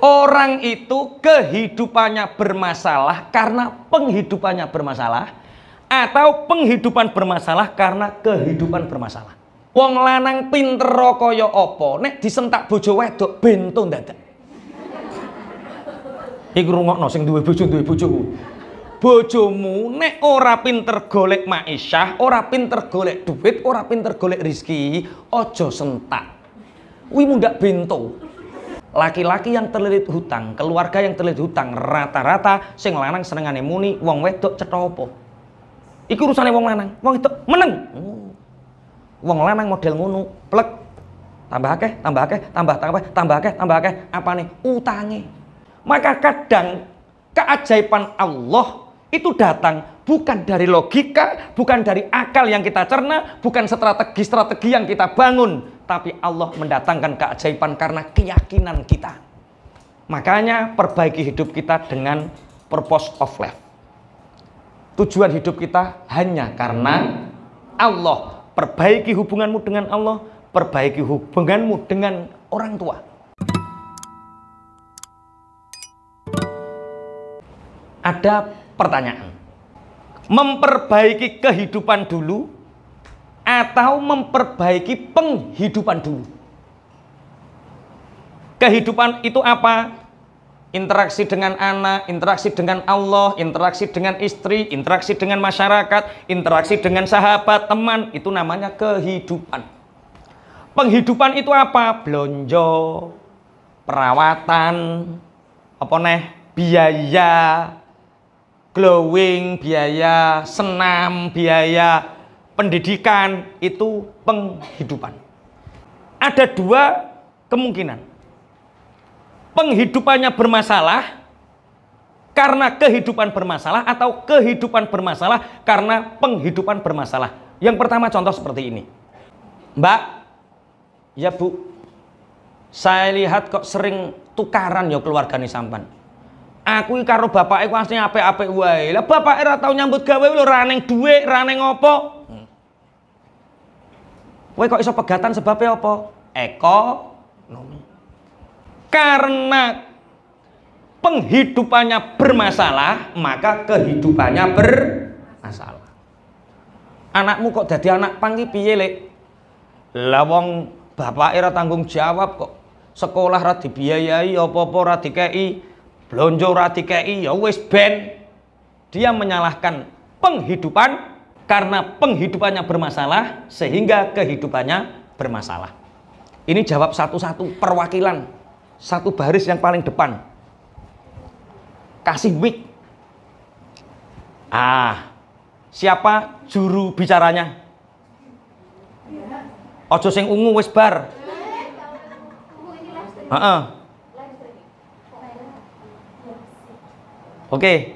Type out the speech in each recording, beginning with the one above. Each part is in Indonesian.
Orang itu kehidupannya bermasalah karena penghidupannya bermasalah, atau penghidupan bermasalah karena kehidupan bermasalah. Wong lanang pinter kaya apa, nek disentak bojo wedok bento dadak. Iku rungokno sing duwe bojo bojomu nek ora pinter golek maisyah, ora pinter golek duit, ora pinter golek rizki, ojo sentak. Kuwi mundak bento. Laki-laki yang terlilit hutang, keluarga yang terlilit hutang, rata-rata sing lanang senengane muni, wong wedok cetha apa. Iku urusane wong lanang, wong wedok meneng. Wong lanang model ngono, plek. Tambah akeh, tambah akeh, apane? Utange. Maka kadang keajaiban Allah itu datang bukan dari logika, bukan dari akal yang kita cerna, bukan strategi-strategi yang kita bangun, tapi Allah mendatangkan keajaiban karena keyakinan kita. Makanya perbaiki hidup kita dengan purpose of life. Tujuan hidup kita hanya karena Allah. Perbaiki hubunganmu dengan Allah, perbaiki hubunganmu dengan orang tua. Ada pertanyaan, memperbaiki kehidupan dulu atau memperbaiki penghidupan dulu? Kehidupan itu apa? Interaksi dengan anak, interaksi dengan Allah, interaksi dengan istri, interaksi dengan masyarakat, interaksi dengan sahabat, teman, itu namanya kehidupan. Penghidupan itu apa? Blonjo, perawatan, apa neh, biaya, glowing, biaya senam, biaya pendidikan, itu penghidupan. Ada dua kemungkinan. Penghidupannya bermasalah karena kehidupan bermasalah, atau kehidupan bermasalah karena penghidupan bermasalah. Yang pertama contoh seperti ini. Mbak, ya Bu, saya lihat kok sering tukaran ya keluargane sampean. Aku karo bapak iku asline apik-apik wae. Lah bapak ora tau nyambut gawe lho, ra ning dhuwit, ra ning apa. Kowe kok iso pegatan sebabnya apa? Ekonomi. Karena penghidupannya bermasalah, maka kehidupannya bermasalah. Anakmu kok jadi anak pang ki piye, Lek? Lah wong bapake ora tanggung jawab kok. Sekolah ra dibiayai, apa-apa ra dikeki, blonjo ora dikeki, ya wis ben. Dia menyalahkan penghidupan karena penghidupannya bermasalah sehingga kehidupannya bermasalah. Ini jawab satu-satu, perwakilan. Satu baris yang paling depan. Kasih mic. Siapa juru bicaranya? Ojo sing ungu wis bar. Oke.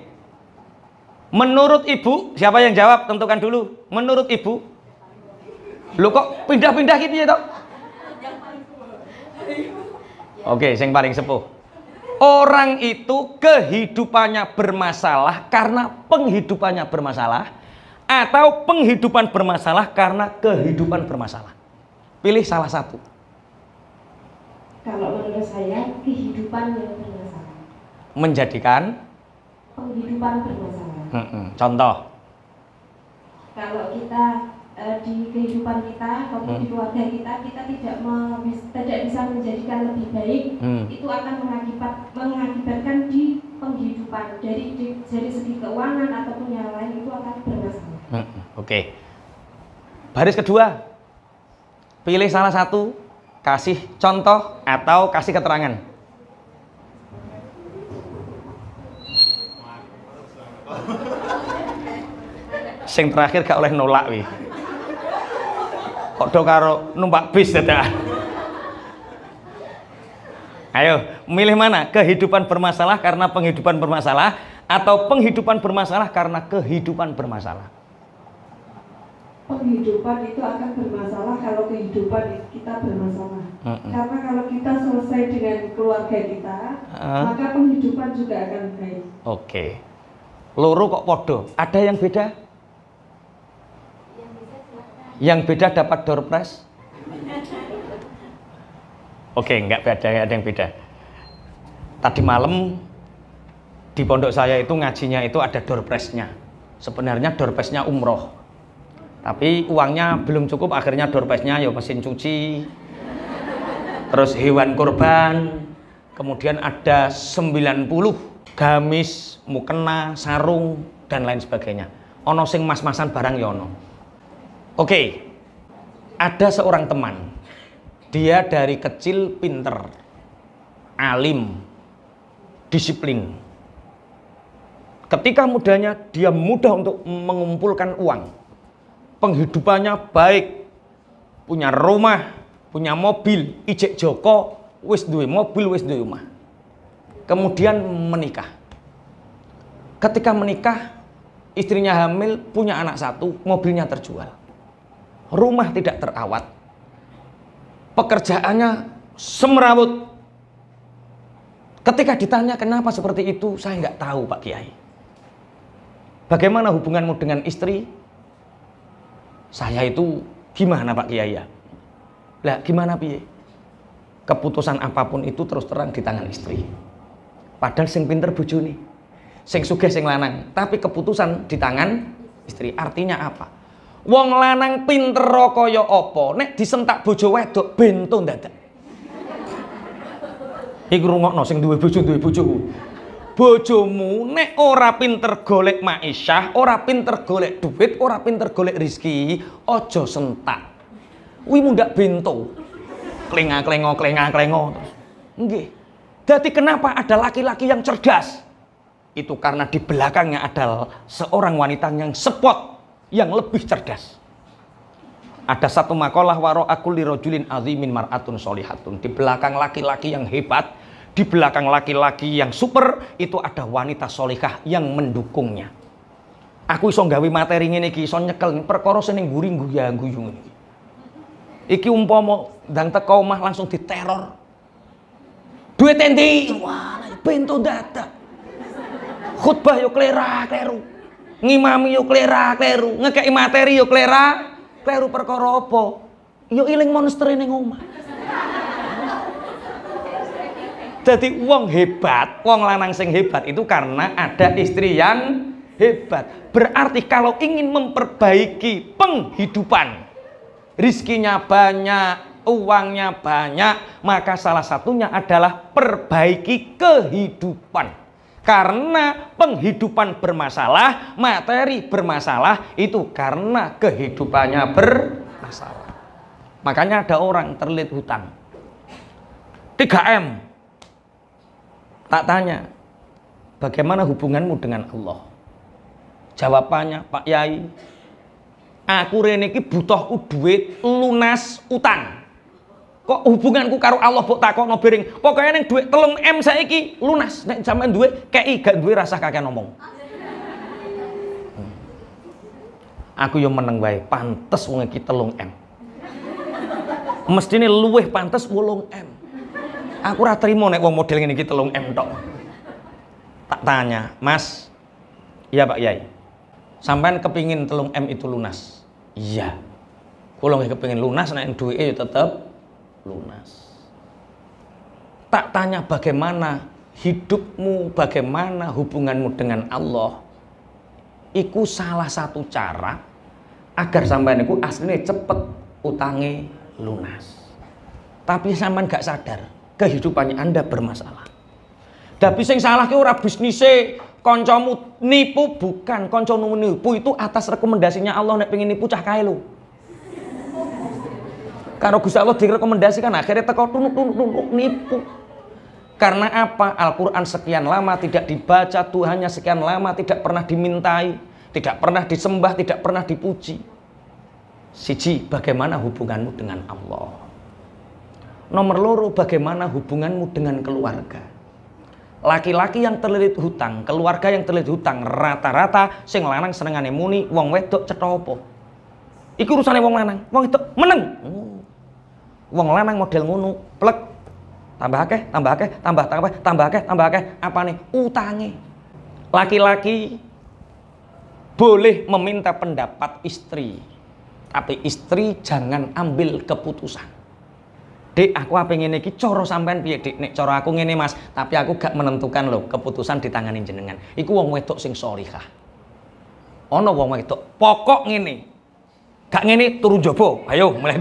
Menurut Ibu, siapa yang jawab? Tentukan dulu. Menurut Ibu. Lu kok pindah-pindah gitu ya, toh? Oke, yang paling sepuh. Orang itu kehidupannya bermasalah karena penghidupannya bermasalah, atau penghidupan bermasalah karena kehidupan bermasalah. Pilih salah satu. Kalau menurut saya, kehidupan yang bermasalah Menjadikan penghidupan bermasalah. Contoh. Kalau kita di kehidupan kita maupun di keluarga kita tidak bisa menjadikan lebih baik, itu akan mengakibatkan di penghidupan dari segi keuangan ataupun yang lain, itu akan bermasalah. Oke. Baris kedua, pilih salah satu, kasih contoh atau kasih keterangan. Sing terakhir gak oleh nolak wi. Kok do karo numpak bis dadak. Ayo, milih mana? Kehidupan bermasalah karena penghidupan bermasalah, atau penghidupan bermasalah karena kehidupan bermasalah? Penghidupan itu akan bermasalah kalau kehidupan kita bermasalah. Karena kalau kita selesai dengan keluarga kita, maka penghidupan juga akan baik. Oke. Loro kok podo? Ada yang beda? Yang beda dapat door prize? Oke, enggak beda, ada yang beda. Tadi malam di pondok saya itu ngajinya itu ada door prize-nya. Sebenarnya door prize-nya umroh. Tapi uangnya belum cukup, akhirnya door prize-nya ya mesin cuci. Terus hewan kurban. Kemudian ada 90 gamis, mukena, sarung dan lain sebagainya. Ono sing mas-masan barang ya ono. Oke. Ada seorang teman. Dia dari kecil pinter, alim, disiplin. Ketika mudanya dia mudah untuk mengumpulkan uang. Penghidupannya baik, punya rumah, punya mobil, ijek Joko, wis duwe mobil, wis duwe rumah. Kemudian menikah. Ketika menikah, istrinya hamil, punya anak satu, mobilnya terjual. Rumah tidak terawat. Pekerjaannya semrawut. Ketika ditanya kenapa seperti itu, saya nggak tahu Pak Kiai. Bagaimana hubunganmu dengan istri? Saya itu gimana Pak Kiai ya? Lah gimana piye? Keputusan apapun itu terus terang di tangan istri. Padahal sing pinter bojone, sing sugih sing lanang, tapi keputusan di tangan istri. Artinya apa? Wong lanang pinter kaya apa, nek disentak bojo wedok bento dadak. Iku rungokno sing duwe bojo bojomu nek ora pinter golek maisyah, ora pinter golek duit, ora pinter golek rizki, ojo sentak. Kuwi mundak bento. Klenga-klengo terus. Nggih. Dadi kenapa ada laki-laki yang cerdas? Itu karena di belakangnya ada seorang wanita yang spot, yang lebih cerdas. Ada satu makalah waro akul lirojulin azimin mar'atun solihatun. Di belakang laki-laki yang hebat, di belakang laki-laki yang super, itu ada wanita solihah yang mendukungnya. Aku iso gawe materi ngene iki, iso nyekel perkara sing nguri guyu-guyu iki. Iki umpama ndang teko omah langsung diteror. Duit endi? Wah, bento dadak. Khutbah yo kleru. Ngimami yo kleru. Ngekeki materi yo kleru perkara apa? Yo iling monster ning omah. Jadi wong hebat, wong lanang sing hebat itu karena ada istri yang hebat. Berarti kalau ingin memperbaiki penghidupan, rizkinya banyak, uangnya banyak, maka salah satunya adalah perbaiki kehidupan. Karena penghidupan bermasalah, materi bermasalah, itu karena kehidupannya bermasalah. Makanya ada orang terlilit hutang 3M. Tak tanya, bagaimana hubunganmu dengan Allah? Jawabannya, Pak Yai, aku rene iki butuh duit lunas utang. Kok hubunganku karo Allah mbok takokno bering? Pokoke ning duit 3M saiki lunas. Nek sampean duwe kei, gak duwe rasah kakek ngomong. Aku yo meneng wae, pantes wong iki 3M. Mestine luwih pantes 8M. Aku ora trimo nek wong model ngene iki 3M tok. Tak tanya, Mas. Iya Pak Yai. Sampean kepingin 3M itu lunas? Iya. Kula nggih kepingin lunas, nek duwike ya tetep lunas. Tak tanya bagaimana hidupmu, bagaimana hubunganmu dengan Allah. Iku salah satu cara agar sampean iku asline cepet utange lunas. Tapi sampean gak sadar, kehidupannya Anda bermasalah. Tapi sing salah ki ora bisnise, kancamu nipu, bukan kancamu nipu itu atas rekomendasinya Allah. Nek pengen nipu cah kae lho. Karo Gusti Allah direkomendasikan, akhirnya teko tunuk nipu. Karena apa? Al-Quran sekian lama tidak dibaca, Tuhannya sekian lama tidak pernah dimintai, tidak pernah disembah, tidak pernah dipuji. Siji, bagaimana hubunganmu dengan Allah? Nomor loro, bagaimana hubunganmu dengan keluarga? Laki-laki yang terlilit hutang, keluarga yang terlilit hutang, rata-rata sing lanang senengane muni, wong wedok cetha apa? Iku urusane wong lanang, wong wedok meneng. Wong lanang model ngono, plek. Tambah akeh. Apane? Utange. Laki-laki boleh meminta pendapat istri, tapi istri jangan ambil keputusan. Dik, aku apa ngene iki cara sampean piye, Dik? Nek cara aku ngene, Mas, tapi aku gak menentukan loh, keputusan di tangan jenengan. Iku wong wedok sing sholihah. Ana wong wedok, pokok ngene. Gak ngene turu njaba. Ayo, mulai.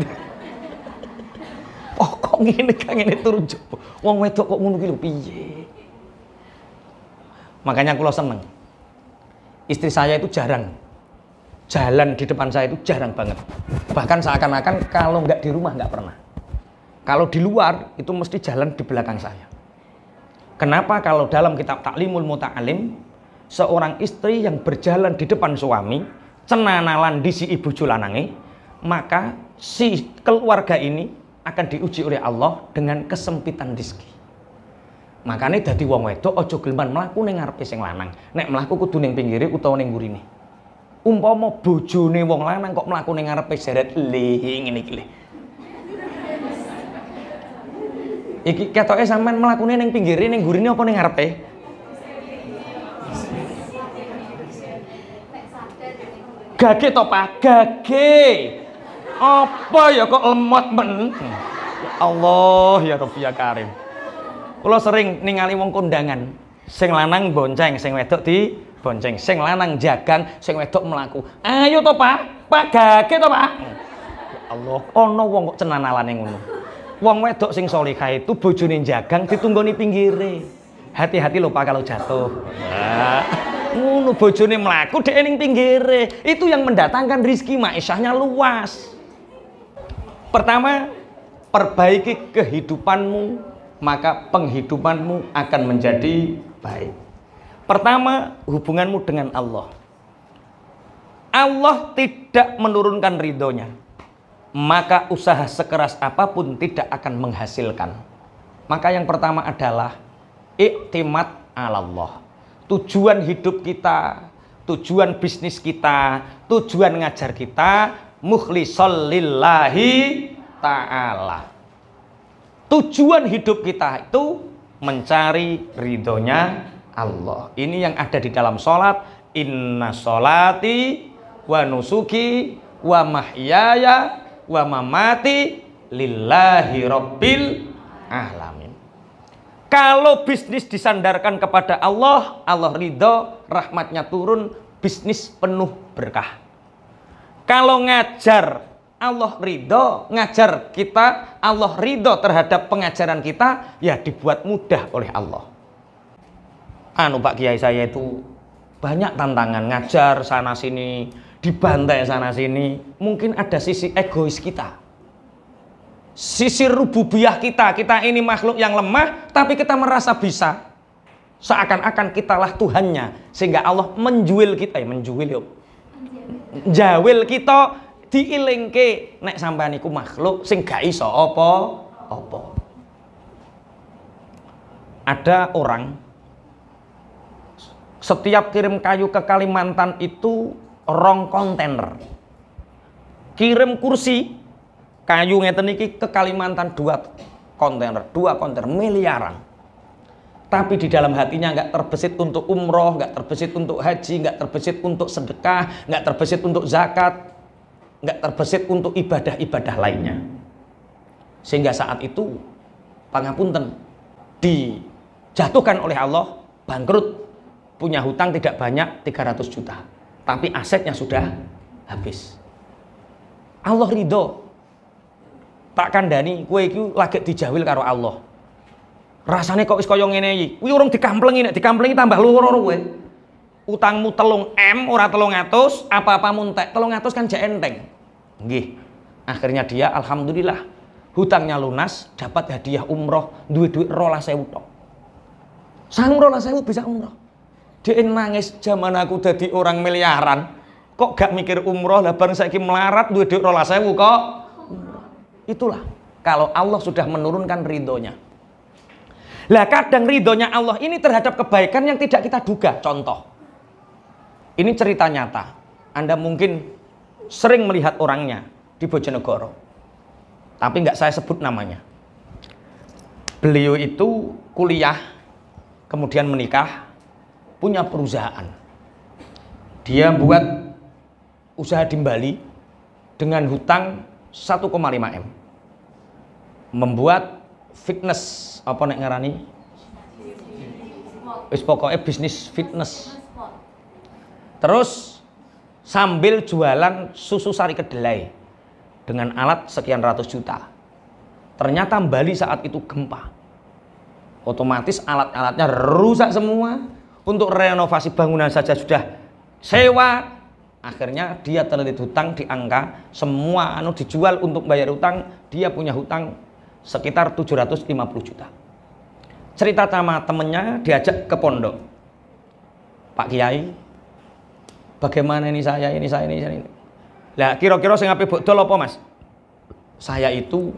Pokok ngene gak ngene turu njaba. Wong wedok kok ngono ki lho piye? Makanya kula seneng. Istri saya itu jarang jalan di depan saya, itu jarang banget. Bahkan seakan-akan kalau nggak di rumah nggak pernah. Kalau di luar itu mesti jalan di belakang saya. Kenapa? Kalau dalam kitab Ta'limul Muta'alim, seorang istri yang berjalan di depan suami, cenanalan di si ibu julanange, maka si keluarga ini akan diuji oleh Allah dengan kesempitan rezeki. Makanya dadi wong wedok aja gelem mlaku ning ngarepe sing lanang. Nek mlaku kudu ning pinggire utawa ning ngurine. Umpama bojone wong lanang kok mlaku ning ngarepe seret ngene iki. Iki ketoke sampean mlakune ning pinggire ning gurine apa ning ngarepe? Gage to, Pak? Gage. Apa ya kok lemot men? Ya Allah, ya Rabbi ya Karim. Kula sering ningali wong kondangan, sing lanang bonceng, sing wedok di bonceng, sing lanang jagang, sing wedok mlaku. Ayo to, Pak? Pak gage to, Pak? Ya Allah, ana wong kok cenanalane ngono. Wong wedok sing sholihah itu bojone jagang ditunggoni pinggire. Hati-hati lho Pak kalau jatuh. Nah, ngono bojone mlaku dhek ning pinggire. Itu yang mendatangkan rezeki ma'isyahnya luas. Pertama, perbaiki kehidupanmu, maka penghidupanmu akan menjadi baik. Pertama, hubunganmu dengan Allah. Allah tidak menurunkan ridhonya, maka usaha sekeras apapun tidak akan menghasilkan. Maka yang pertama adalah iktimad Allah. Tujuan hidup kita, tujuan bisnis kita, tujuan ngajar kita mukhlishol lillahi ta'ala. Tujuan hidup kita itu mencari ridhonya Allah. Ini yang ada di dalam sholat. Inna sholati wa nusuki wa mahyaya wa mamati lillahi rabbil alamin. Kalau bisnis disandarkan kepada Allah, Allah ridho, rahmatnya turun, bisnis penuh berkah. Kalau ngajar, Allah ridho, ngajar kita, Allah ridho terhadap pengajaran kita, ya dibuat mudah oleh Allah. Pak Kiai saya itu banyak tantangan, ngajar sana sini, dibantai sana sini. Mungkin ada sisi egois kita, sisi rububiyah kita. Kita ini makhluk yang lemah, tapi kita merasa bisa. Seakan-akan kitalah Tuhannya, sehingga Allah menjuil kita, jawil kita, diilingke nek sampean iku makhluk sing gak iso apa-apa. Ada orang setiap kirim kayu ke Kalimantan itu 2 kontainer. Kirim kursi kayu ngeten iki ke Kalimantan 2 kontainer miliaran. Tapi di dalam hatinya nggak terbesit untuk umroh, nggak terbesit untuk haji, nggak terbesit untuk sedekah, nggak terbesit untuk zakat, nggak terbesit untuk ibadah-ibadah lainnya. Sehingga saat itu pangapunten dijatuhkan oleh Allah, bangkrut, punya hutang tidak banyak 300 juta, tapi asetnya sudah habis. Allah ridho. Tak kandhani kowe iki lagi dijawil karo Allah. Rasane kok wis kaya ngene iki. Kuwi urung dikamplengi, nek dikamplengi tambah loro kowe. Utangmu 3 M ora 300, apa-apa muntek. 300 kan jek enteng. Nggih. Akhirnya dia alhamdulillah hutangnya lunas, dapat hadiah umroh, duit 12.000 tok. Sang 12.000 bisa umroh. Dia nangis, zaman aku jadi orang miliaran, kok gak mikir umroh, lah bareng saiki melarat duit 12.000 kok. Itulah kalau Allah sudah menurunkan ridhonya. Lah kadang ridhonya Allah ini terhadap kebaikan yang tidak kita duga. Contoh, ini cerita nyata. Anda mungkin sering melihat orangnya di Bojonegoro, tapi nggak saya sebut namanya. Beliau itu kuliah, kemudian menikah, punya perusahaan. Dia buat usaha di Bali dengan hutang 1,5 M. membuat fitness, apa nek ngarani? Wis pokoknya bisnis fitness. Terus sambil jualan susu sari kedelai dengan alat sekian ratus juta. Ternyata Bali saat itu gempa. Otomatis alat-alatnya rusak semua. Untuk renovasi bangunan saja sudah sewa. Akhirnya dia terlilit hutang di angka semua dijual untuk bayar hutang. Dia punya hutang sekitar 750 juta. Cerita sama temennya, diajak ke pondok. Pak Kiai, bagaimana ini saya. Lah kira-kira sing ape bodol apa, Mas? Saya itu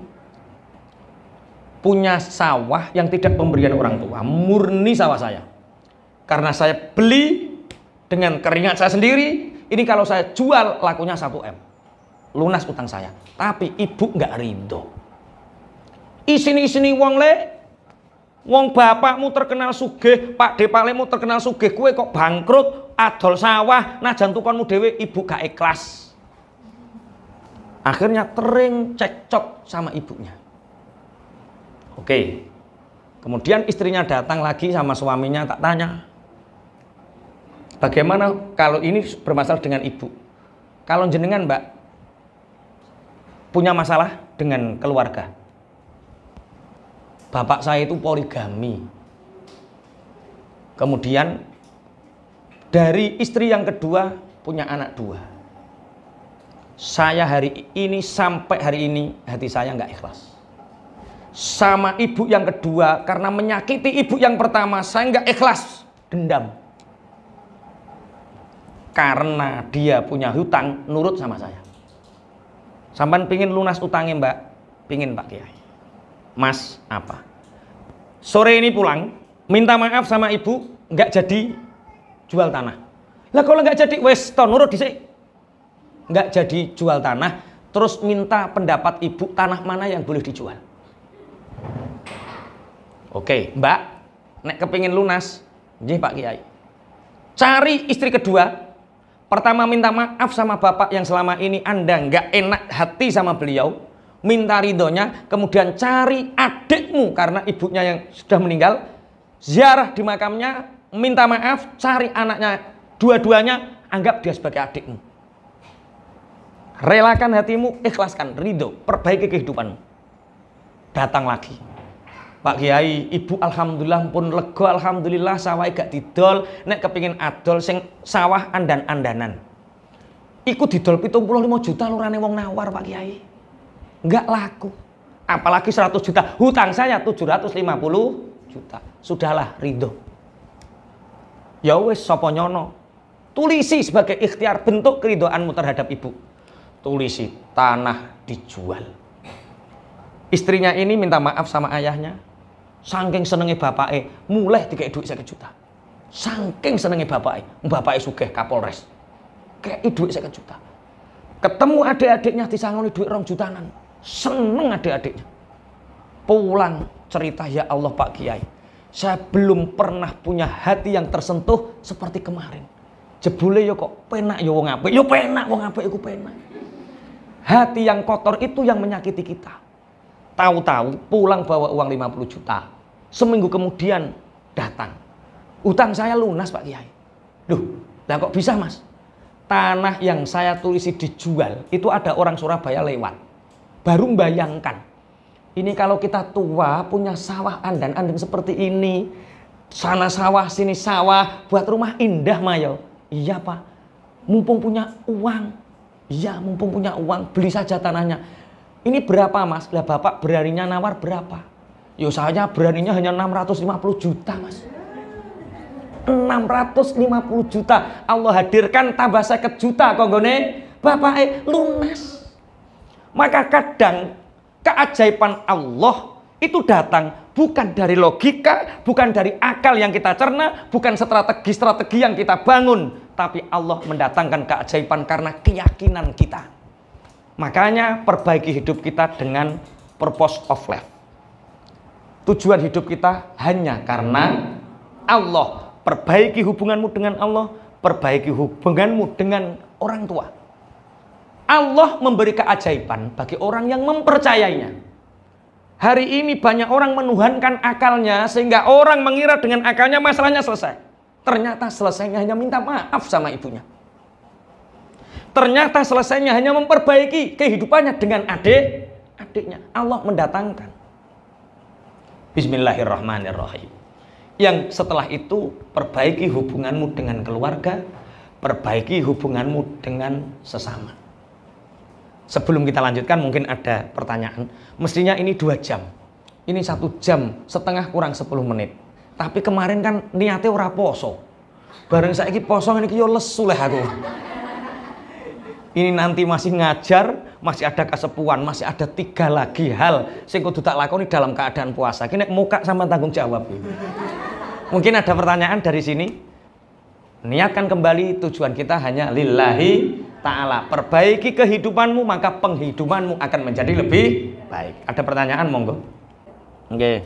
punya sawah yang tidak pemberian orang tua, murni sawah saya. Karena saya beli dengan keringat saya sendiri, ini kalau saya jual lakunya 1 M. Lunas utang saya. Tapi ibu nggak ridho. Isini wong le, wong bapakmu terkenal sugih, Pak Depalemu terkenal sugih, kue kok bangkrut, adol sawah, nah jantukanmu dewe, ibu gak ikhlas. Akhirnya tering cekcok sama ibunya. Oke, kemudian istrinya datang lagi sama suaminya, tak tanya, bagaimana kalau ini bermasalah dengan ibu? Kalau jenengan Mbak punya masalah dengan keluarga, bapak saya itu poligami. Kemudian dari istri yang kedua punya anak 2. Saya hari ini sampai hari ini hati saya nggak ikhlas. Sama ibu yang kedua karena menyakiti ibu yang pertama saya nggak ikhlas, dendam. Karena dia punya hutang nurut sama saya. Sampan pingin lunas utangnya Mbak, pingin Pak Kiai. Mas apa? Sore ini pulang, minta maaf sama ibu, nggak jadi jual tanah. Lah kalau nggak jadi wes to nurut dhisik. Nggak jadi jual tanah, terus minta pendapat ibu tanah mana yang boleh dijual. Oke, Mbak, nek kepingin lunas, nggih Pak Kiai. Cari istri kedua. Pertama minta maaf sama bapak yang selama ini Anda nggak enak hati sama beliau. Minta ridhonya, kemudian cari adikmu karena ibunya yang sudah meninggal, ziarah di makamnya, minta maaf, cari anaknya, dua-duanya anggap dia sebagai adikmu. Relakan hatimu, ikhlaskan, ridho, perbaiki kehidupanmu. Datang lagi, Pak Kiai, ibu alhamdulillah pun lego, alhamdulillah sawah gak didol, nek kepingin adol sing sawah andan-andanan. Iku didol 75 juta lurane wong nawar Pak Kiai. Enggak laku. Apalagi 100 juta. Hutang saya 750 juta. Sudahlah, ridho. Ya wis sapa nyono. Tulisi sebagai ikhtiar bentuk keridhoanmu terhadap ibu. Tulisi tanah dijual. Istrinya ini minta maaf sama ayahnya. Saking senenge bapake, mulai dikei duit 1 juta. Saking senenge bapake sugih Kapolres. Kei duit 1 juta. Ketemu adik-adiknya disangoni duit 2 jutaan. Seneng adik-adiknya. Pulang cerita, ya Allah Pak Kiai, saya belum pernah punya hati yang tersentuh seperti kemarin. Jebule yo kok penak yo wong apik. Yo penak wong apik iku penak. Hati yang kotor itu yang menyakiti kita. Tahu-tahu pulang bawa uang 50 juta. Seminggu kemudian datang. Utang saya lunas Pak Kiai. Duh, lah kok bisa Mas? Tanah yang saya tulisi dijual, itu ada orang Surabaya lewat. Baru bayangkan, ini kalau kita tua punya sawah andan-andan seperti ini, sana sawah sini sawah, buat rumah indah Mayo. Iya Pak, mumpung punya uang. Iya mumpung punya uang, beli saja tanahnya. Ini berapa Mas? Lah Bapak beraninya nawar berapa? Yo saya beraninya hanya 650 juta Mas. 650 juta Allah hadirkan tambah 50 juta konggone Bapak lunas. Maka kadang keajaiban Allah itu datang bukan dari logika, bukan dari akal yang kita cerna, bukan strategi-strategi yang kita bangun, tapi Allah mendatangkan keajaiban karena keyakinan kita. Makanya perbaiki hidup kita dengan purpose of life. Tujuan hidup kita hanya karena Allah. Perbaiki hubunganmu dengan Allah, perbaiki hubunganmu dengan orang tua. Allah memberi keajaiban bagi orang yang mempercayainya. Hari ini banyak orang menuhankan akalnya sehingga orang mengira dengan akalnya masalahnya selesai. Ternyata selesainya hanya minta maaf sama ibunya. Ternyata selesainya hanya memperbaiki kehidupannya dengan adiknya. Allah mendatangkan. Bismillahirrahmanirrahim. Yang setelah itu perbaiki hubunganmu dengan keluarga, perbaiki hubunganmu dengan sesama. Sebelum kita lanjutkan mungkin ada pertanyaan. Mestinya ini 2 jam. Ini 1 jam setengah kurang 10 menit. Tapi kemarin kan niatnya ora poso. Bareng saiki poso ini yo lesu lah aku. Ini nanti masih ngajar, masih ada kesepuan, masih ada 3 lagi hal sing kudu tak lakoni dalam keadaan puasa. Ki nek muka sama tanggung jawab. Mungkin ada pertanyaan dari sini. Niatkan kembali, tujuan kita hanya lillahi ta'ala. Perbaiki kehidupanmu, maka penghidupanmu akan menjadi lebih baik. Ada pertanyaan, monggo. Oke.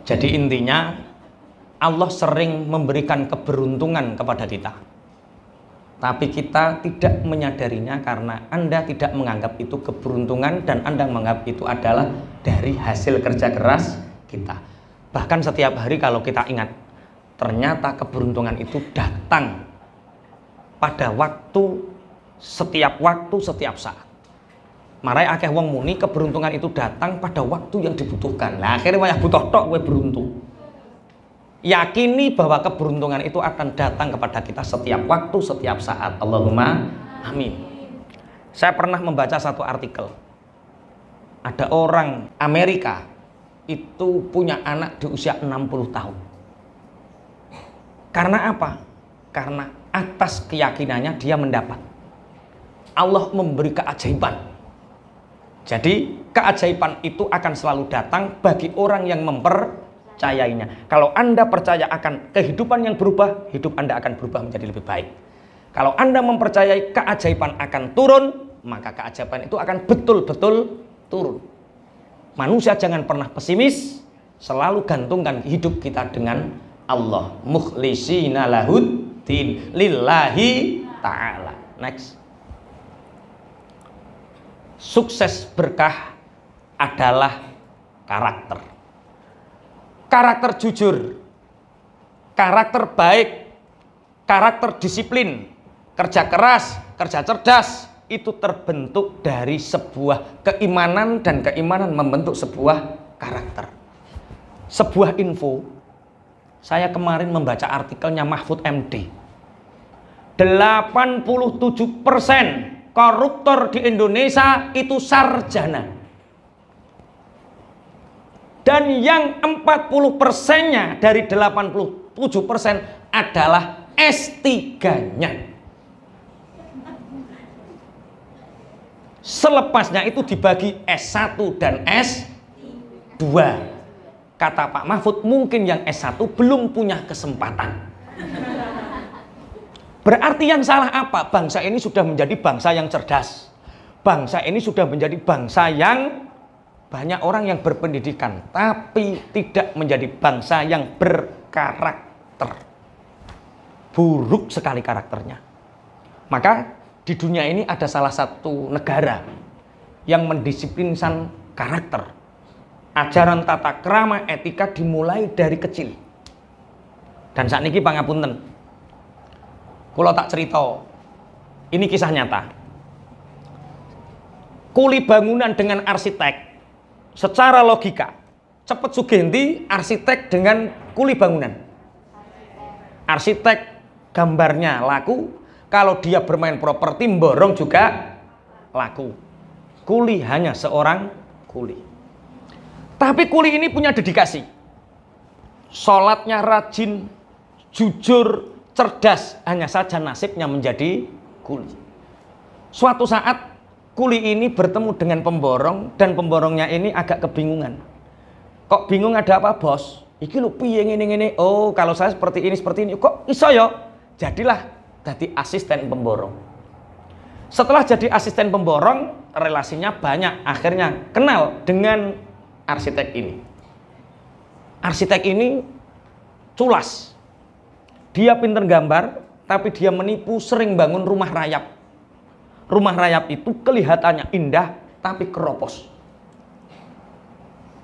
Jadi intinya Allah sering memberikan keberuntungan kepada kita. Tapi kita tidak menyadarinya karena Anda tidak menganggap itu keberuntungan dan Anda menganggap itu adalah dari hasil kerja keras kita. Bahkan setiap hari kalau kita ingat, ternyata keberuntungan itu datang pada setiap saat. Marai akeh wong muni keberuntungan itu datang pada waktu yang dibutuhkan. Nah, akhirnya wayah butuh tok kowe beruntung. Yakini bahwa keberuntungan itu akan datang kepada kita setiap waktu, setiap saat. Allahumma amin. Saya pernah membaca satu artikel. Ada orang Amerika itu punya anak di usia 60 tahun. Karena apa? Karena atas keyakinannya dia mendapat. Allah memberi keajaiban. Jadi keajaiban itu akan selalu datang bagi orang yang mempercayainya. Kalau Anda percaya akan kehidupan yang berubah, hidup Anda akan berubah menjadi lebih baik. Kalau Anda mempercayai keajaiban akan turun, maka keajaiban itu akan betul-betul turun. Manusia jangan pernah pesimis, selalu gantungkan hidup kita dengan Allah. Mukhlisina lahuddin lillahi ta'ala. Next. Sukses berkah adalah karakter. Karakter jujur, karakter baik, karakter disiplin, kerja keras, kerja cerdas, itu terbentuk dari sebuah keimanan dan keimanan membentuk sebuah karakter. Sebuah info, saya kemarin membaca artikelnya Mahfud MD. 87% koruptor di Indonesia itu sarjana. Dan yang 40%-nya dari 87% adalah S3-nya. Selepasnya itu dibagi S1 dan S2. Kata Pak Mahfud, mungkin yang S1 belum punya kesempatan. Berarti yang salah apa? Bangsa ini sudah menjadi bangsa yang cerdas. Bangsa ini sudah menjadi bangsa yang banyak orang yang berpendidikan, tapi tidak menjadi bangsa yang berkarakter. Buruk sekali karakternya. Maka di dunia ini ada salah satu negara yang mendisiplinkan karakter. Ajaran tata krama etika dimulai dari kecil. Dan saat ini pangapunten, kalau tak cerita, ini kisah nyata. Kuli bangunan dengan arsitek, secara logika, cepet sugenti arsitek dengan kuli bangunan. Arsitek gambarnya laku, kalau dia bermain properti borong juga laku. Kuli hanya seorang kuli. Tapi kuli ini punya dedikasi. Sholatnya rajin, jujur, cerdas, hanya saja nasibnya menjadi kuli. Suatu saat kuli ini bertemu dengan pemborong dan pemborongnya ini agak kebingungan. Kok bingung ada apa, bos? Iki lho piye ngene-ngene. Oh, kalau saya seperti ini. Kok iso ya? Jadilah jadi asisten pemborong. Setelah jadi asisten pemborong, relasinya banyak. Akhirnya kenal dengan arsitek ini. Arsitek ini culas. Dia pinter gambar, tapi dia menipu, sering bangun rumah rayap. Rumah rayap itu kelihatannya indah, tapi keropos.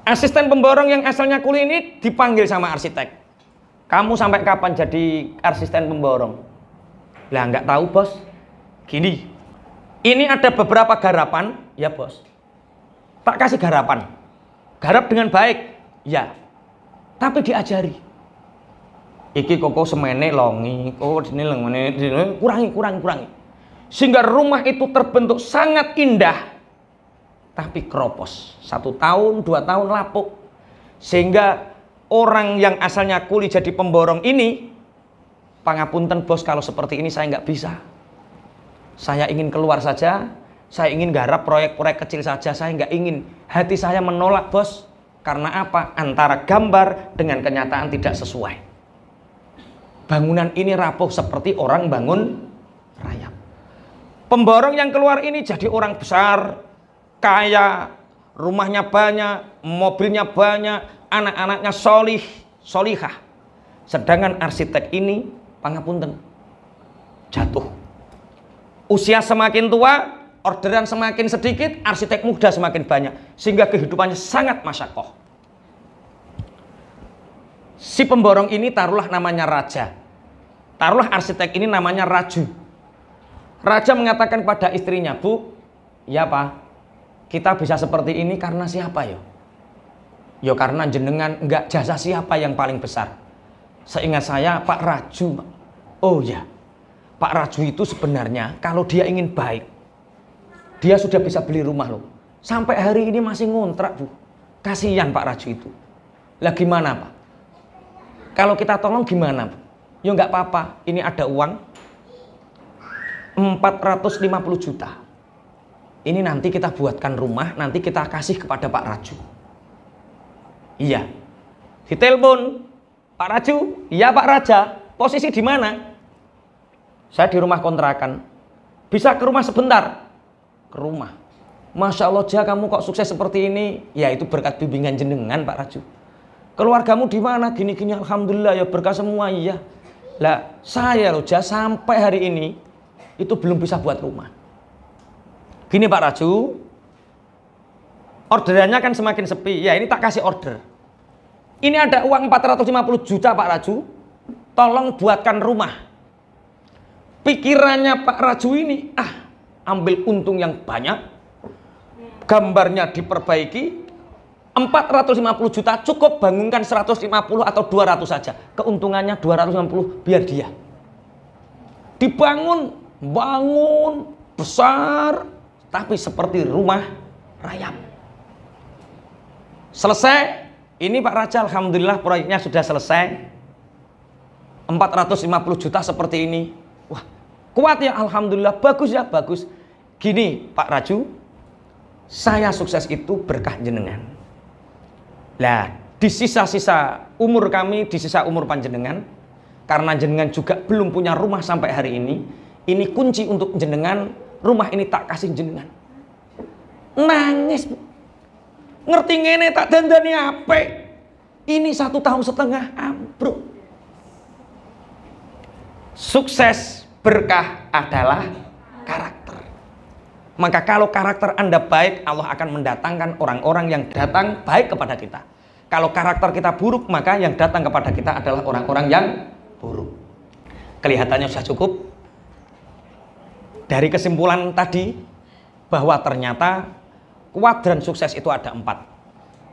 Asisten pemborong yang asalnya kuli ini dipanggil sama arsitek. Kamu sampai kapan jadi asisten pemborong? Lah nggak tahu bos. Gini, ini ada beberapa garapan, ya bos. Tak kasih garapan. Garap dengan baik, ya. Tapi diajari. Iki koko semene longi, ini lengone, kurangi. Sehingga rumah itu terbentuk sangat indah, tapi keropos. 1 tahun, 2 tahun lapuk. Sehingga orang yang asalnya kuli jadi pemborong ini, pangapunten bos, kalau seperti ini saya nggak bisa. Saya ingin keluar saja, saya ingin garap proyek-proyek kecil saja, saya nggak ingin. Hati saya menolak bos. Karena apa? Antara gambar dengan kenyataan tidak sesuai. Bangunan ini rapuh seperti orang bangun rayap. Pemborong yang keluar ini jadi orang besar, kaya, rumahnya banyak, mobilnya banyak, anak-anaknya solihah. Sedangkan arsitek ini, pangapunten, jatuh. Usia semakin tua, orderan semakin sedikit, arsitek muda semakin banyak. Sehingga kehidupannya sangat masyakoh. Si pemborong ini taruhlah namanya Raja. Taruhlah arsitek ini namanya Raju. Raja mengatakan pada istrinya, Bu, ya Pak, kita bisa seperti ini karena siapa yo? Yo karena jenengan, enggak, jasa siapa yang paling besar? Seingat saya Pak Raju. Oh ya, Pak Raju itu sebenarnya kalau dia ingin baik, dia sudah bisa beli rumah loh. Sampai hari ini masih ngontrak, Bu. Kasihan Pak Raju itu. Lah gimana Pak? Kalau kita tolong gimana, Bu? Ya nggak apa-apa, ini ada uang 450 juta. Ini nanti kita buatkan rumah, nanti kita kasih kepada Pak Raju. Iya. Ditelepon, Pak Raju, iya Pak Raja, posisi di mana? Saya di rumah kontrakan. Bisa ke rumah sebentar? Ke rumah. Masya Allah, Ja, kamu kok sukses seperti ini? Ya itu berkat bimbingan jenengan Pak Raju. Keluargamu di mana? Gini-gini, alhamdulillah ya berkah semua, iya. Lah saya loh Ja, sampai hari ini itu belum bisa buat rumah. Gini Pak Raju, orderannya kan semakin sepi. Ya ini tak kasih order. Ini ada uang 450 juta Pak Raju, tolong buatkan rumah. Pikirannya Pak Raju ini, ambil untung yang banyak, gambarnya diperbaiki, 450 juta cukup bangunkan 150 atau 200 saja. Keuntungannya 250 biar dia. Dibangun, bangun besar, tapi seperti rumah rayap. Selesai, ini Pak Raja alhamdulillah proyeknya sudah selesai. 450 juta seperti ini. Wah, kuat ya alhamdulillah, bagus ya, bagus. Gini Pak Raju, saya sukses itu berkah jenengan. Lah, di sisa-sisa umur kami, di sisa umur panjenengan, karena jenengan juga belum punya rumah sampai hari ini kunci untuk jenengan, rumah ini tak kasih jenengan. Nangis, Bu. Ngerti ngene tak dandani ape? Ini 1,5 tahun ambruk. Sukses berkah adalah karakter. Maka kalau karakter Anda baik, Allah akan mendatangkan orang-orang yang datang baik kepada kita. Kalau karakter kita buruk, maka yang datang kepada kita adalah orang-orang yang buruk. Kelihatannya sudah cukup. Dari kesimpulan tadi, bahwa ternyata kuadran sukses itu ada 4.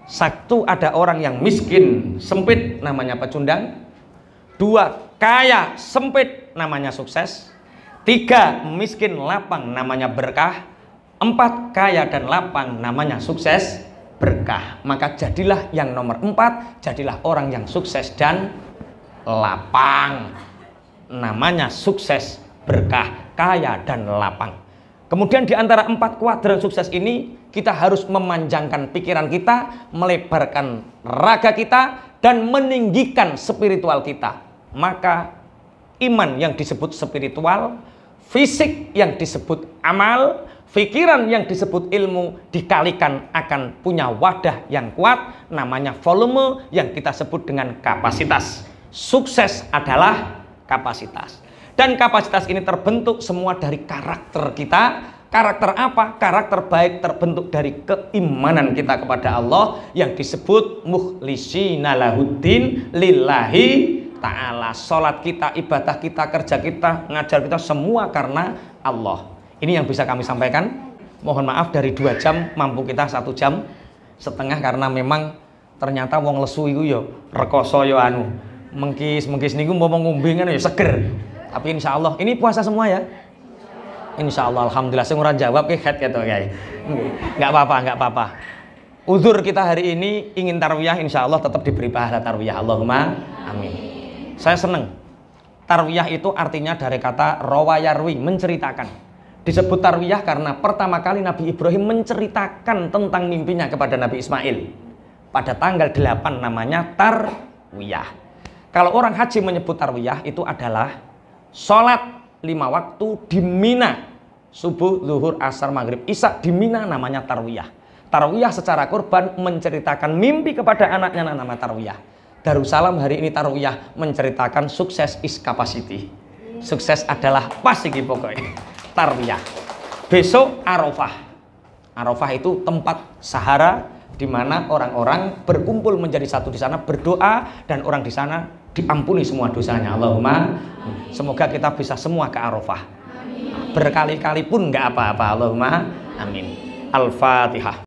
1, ada orang yang miskin, sempit, namanya pecundang. 2, kaya, sempit, namanya sukses. 3, miskin, lapang, namanya berkah. 4, kaya dan lapang, namanya sukses berkah. Maka jadilah yang nomor 4, jadilah orang yang sukses dan lapang, namanya sukses berkah, kaya dan lapang. Kemudian di antara 4 kuadran sukses ini, kita harus memanjangkan pikiran kita, melebarkan raga kita, dan meninggikan spiritual kita. Maka iman yang disebut spiritual, fisik yang disebut amal, pikiran yang disebut ilmu dikalikan akan punya wadah yang kuat, namanya volume yang kita sebut dengan kapasitas. Sukses adalah kapasitas. Dan kapasitas ini terbentuk semua dari karakter kita. Karakter apa? Karakter baik terbentuk dari keimanan kita kepada Allah yang disebut mukhlishina lahuddin lillahi ta'ala. Salat kita, ibadah kita, kerja kita, ngajar kita semua karena Allah. Ini yang bisa kami sampaikan. Mohon maaf dari 2 jam mampu kita 1 jam setengah karena memang ternyata wong lesu iku ya rekoso ya anu. Mengkis niku mau ngombe kan ya seger. Tapi insya Allah ini puasa semua ya. Insya Allah, alhamdulillah. Saya ngurang jawab ke head gitu guys. Nggak apa-apa. Uzur kita hari ini ingin tarwiyah, insya Allah tetap diberi pahala tarwiyah. Allahumma amin. Saya seneng. Tarwiyah itu artinya dari kata rawayarwi, menceritakan. Disebut tarwiyah karena pertama kali Nabi Ibrahim menceritakan tentang mimpinya kepada Nabi Ismail. Pada tanggal 8 namanya tarwiyah. Kalau orang haji menyebut tarwiyah itu adalah sholat 5 waktu di Mina, subuh, zuhur, asar, maghrib, isya di Mina namanya tarwiyah. Tarwiyah secara kurban menceritakan mimpi kepada anaknya nama tarwiyah. Darussalam hari ini tarwiyah menceritakan sukses is capacity. Sukses adalah pasiki pokoknya. Tarwiyah. Besok Arafah. Arafah itu tempat sahara di mana orang-orang berkumpul menjadi satu di sana berdoa dan orang di sana diampuni semua dosanya. Allahumma semoga kita bisa semua ke Arafah. Berkali-kali pun nggak apa-apa. Allahumma amin. Al-Fatihah.